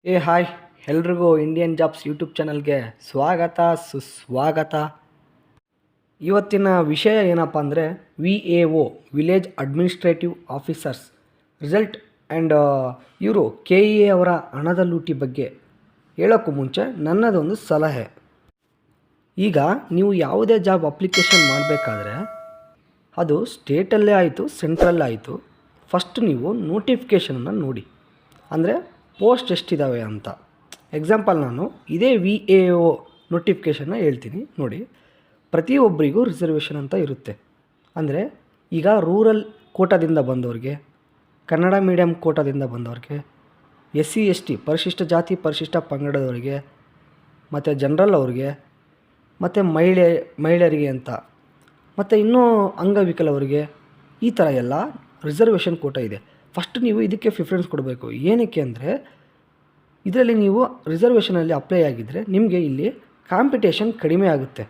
Hi ಎಲ್ರಿಗೂ Indian jobs YouTube ಚಾನಲ್ಗೆ ಸ್ವಾಗತ ಸುಸ್ವಾಗತ. ಇವತ್ತಿನ ವಿಷಯ ಏನಪ್ಪ ಅಂದರೆ VAO village administrative officers result and ಇವರು KE ಅವರ ಹಣದ ಲೂಟಿ ಬಗ್ಗೆ ಹೇಳೋಕ್ಕೂ ಮುಂಚೆ ನನ್ನದೊಂದು ಸಲಹೆ. ಈಗ ನೀವು ಯಾವುದೇ ಜಾಬ್ ಅಪ್ಲಿಕೇಶನ್ ಮಾಡಬೇಕಾದ್ರೆ ಅದು ಸ್ಟೇಟಲ್ಲೇ ಆಯಿತು ಸೆಂಟ್ರಲ್ಲೇ ಆಯಿತು, ಫಸ್ಟ್ ನೀವು ನೋಟಿಫಿಕೇಷನನ್ನು ನೋಡಿ, ಅಂದರೆ ಪೋಸ್ಟ್ ಎಷ್ಟಿದ್ದಾವೆ ಅಂತ. ಎಕ್ಸಾಂಪಲ್ ನಾನು ಇದೇ VAO ನೋಟಿಫಿಕೇಷನ್ನ ಹೇಳ್ತೀನಿ ನೋಡಿ. ಪ್ರತಿಯೊಬ್ಬರಿಗೂ ರಿಸರ್ವೇಷನ್ ಅಂತ ಇರುತ್ತೆ. ಅಂದರೆ ಈಗ ರೂರಲ್ ಕೋಟಾದಿಂದ ಬಂದವ್ರಿಗೆ, ಕನ್ನಡ ಮೀಡಿಯಮ್ ಕೋಟಾದಿಂದ ಬಂದವ್ರಿಗೆ, SC ST ಪರಿಶಿಷ್ಟ ಜಾತಿ ಪರಿಶಿಷ್ಟ ಪಂಗಡದವರಿಗೆ, ಮತ್ತು ಜನರಲ್ ಅವ್ರಿಗೆ, ಮತ್ತು ಮಹಿಳೆಯರಿಗೆ ಅಂತ, ಮತ್ತು ಇನ್ನೂ ಅಂಗವಿಕಲವರಿಗೆ, ಈ ಥರ ಎಲ್ಲ ರಿಸರ್ವೇಷನ್ ಕೋಟಾ ಇದೆ. ಫಸ್ಟ್ ನೀವು ಇದಕ್ಕೆ ಪ್ರಿಫರೆನ್ಸ್ ಕೊಡಬೇಕು. ಏನಕ್ಕೆ ಅಂದರೆ ಇದರಲ್ಲಿ ನೀವು ರಿಸರ್ವೇಷನಲ್ಲಿ ಅಪ್ಲೈ ಆಗಿದ್ದರೆ ನಿಮಗೆ ಇಲ್ಲಿ ಕಾಂಪಿಟೇಷನ್ ಕಡಿಮೆ ಆಗುತ್ತೆ.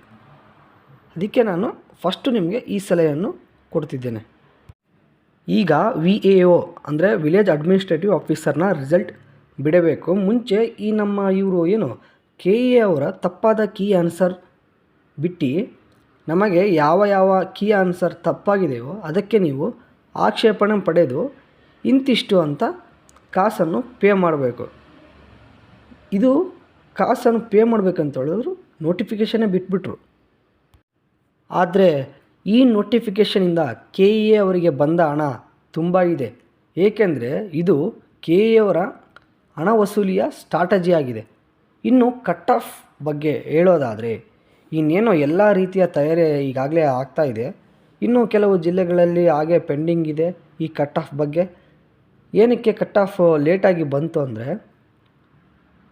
ಅದಕ್ಕೆ ನಾನು ಫಸ್ಟು ನಿಮಗೆ ಈ ಸಲಹೆಯನ್ನು ಕೊಡ್ತಿದ್ದೇನೆ. ಈಗ VAO ಅಂದರೆ ವಿಲೇಜ್ ಅಡ್ಮಿನಿಸ್ಟ್ರೇಟಿವ್ ಆಫೀಸರ್ನ ರಿಸಲ್ಟ್ ಬಿಡಬೇಕು ಮುಂಚೆ ಈ ನಮ್ಮ ಇವರು ಏನು KE ಅವರ ತಪ್ಪಾದ ಕೀ ಆನ್ಸರ್ ಬಿಟ್ಟು ನಮಗೆ ಯಾವ ಕೀ ಆನ್ಸರ್ ತಪ್ಪಾಗಿದೆಯೋ ಅದಕ್ಕೆ ನೀವು ಆಕ್ಷೇಪಣೆ ಪಡೆದು ಇಂತಿಷ್ಟು ಅಂತ ಕಾಸನ್ನು ಪೇ ಮಾಡಬೇಕು. ಇದು ಕಾಸನ್ನು ಪೇ ಮಾಡಬೇಕಂತ ಹೇಳಿದ್ರು ನೋಟಿಫಿಕೇಷನ್ನೇ ಬಿಟ್ಬಿಟ್ರು. ಆದರೆ ಈ ನೋಟಿಫಿಕೇಷನಿಂದ KE ಅವರಿಗೆ ಬಂದ ಹಣ ತುಂಬ ಇದೆ. ಏಕೆಂದರೆ ಇದು KE ಅವರ ಹಣ ವಸೂಲಿಯ ಸ್ಟ್ರಾಟಜಿ ಆಗಿದೆ. ಇನ್ನು ಕಟ್ ಆಫ್ ಬಗ್ಗೆ ಹೇಳೋದಾದರೆ ಇನ್ನೇನೋ ಎಲ್ಲ ರೀತಿಯ ತಯಾರಿ ಈಗಾಗಲೇ ಆಗ್ತಾಯಿದೆ. ಇನ್ನು ಕೆಲವು ಜಿಲ್ಲೆಗಳಲ್ಲಿ ಹಾಗೆ ಪೆಂಡಿಂಗ್ ಇದೆ ಈ ಕಟ್ ಆಫ್ ಬಗ್ಗೆ. ಏನಕ್ಕೆ ಕಟ್ ಆಫ್ ಲೇಟಾಗಿ ಬಂತು ಅಂದರೆ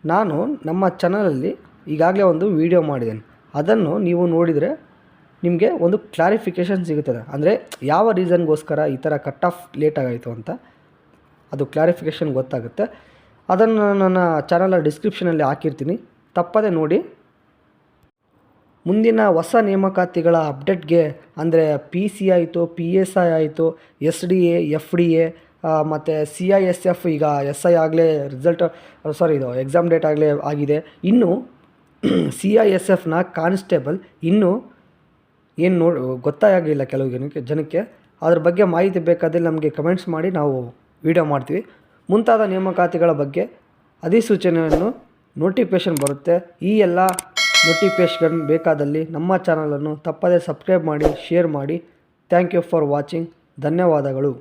ನಾನು ನಮ್ಮ ಚಾನಲಲ್ಲಿ ಈಗಾಗಲೇ ಒಂದು ವಿಡಿಯೋ ಮಾಡಿದ್ದೇನೆ. ಅದನ್ನು ನೀವು ನೋಡಿದರೆ ನಿಮಗೆ ಒಂದು ಕ್ಲಾರಿಫಿಕೇಷನ್ ಸಿಗುತ್ತದೆ. ಅಂದರೆ ಯಾವ ರೀಸನ್ಗೋಸ್ಕರ ಈ ಥರ ಕಟ್ ಆಫ್ ಲೇಟಾಗಾಯಿತು ಅಂತ ಅದು ಕ್ಲಾರಿಫಿಕೇಷನ್ ಗೊತ್ತಾಗುತ್ತೆ. ಅದನ್ನು ನನ್ನ ಚಾನಲ್ ಡಿಸ್ಕ್ರಿಪ್ಷನಲ್ಲಿ ಹಾಕಿರ್ತೀನಿ, ತಪ್ಪದೆ ನೋಡಿ. ಮುಂದಿನ ಹೊಸ ನೇಮಕಾತಿಗಳ ಅಪ್ಡೇಟ್ಗೆ ಅಂದರೆ PC ಆಯಿತು, PSI ಆಯಿತು, SDA FDA ಮತ್ತು CISF, ಈಗ SI ಆಗಲೇ ರಿಸಲ್ಟ್ ಇದು ಎಕ್ಸಾಮ್ ಡೇಟ್ ಆಗಲೇ ಆಗಿದೆ. ಇನ್ನು CISFನ ಕಾನ್ಸ್ಟೇಬಲ್ ಇನ್ನೂ ಏನು ಗೊತ್ತಾಗಿಲ್ಲ ಕೆಲವು ಜನಕ್ಕೆ. ಅದ್ರ ಬಗ್ಗೆ ಮಾಹಿತಿ ಬೇಕಾದರೆ ನಮಗೆ ಕಮೆಂಟ್ಸ್ ಮಾಡಿ, ನಾವು ವಿಡಿಯೋ ಮಾಡ್ತೀವಿ. ಮುಂತಾದ ನೇಮಕಾತಿಗಳ ಬಗ್ಗೆ ಅಧಿಸೂಚನೆಯನ್ನು ನೋಟಿಫಿಕೇಷನ್ ಬರುತ್ತೆ. ಈ ಎಲ್ಲ ನೋಟಿಫಿಕೇಷನ್ ಬೇಕಾದಲ್ಲಿ ನಮ್ಮ ಚಾನಲನ್ನು ತಪ್ಪದೇ ಸಬ್ಸ್ಕ್ರೈಬ್ ಮಾಡಿ, ಶೇರ್ ಮಾಡಿ. Thank you for watching. ಧನ್ಯವಾದಗಳು.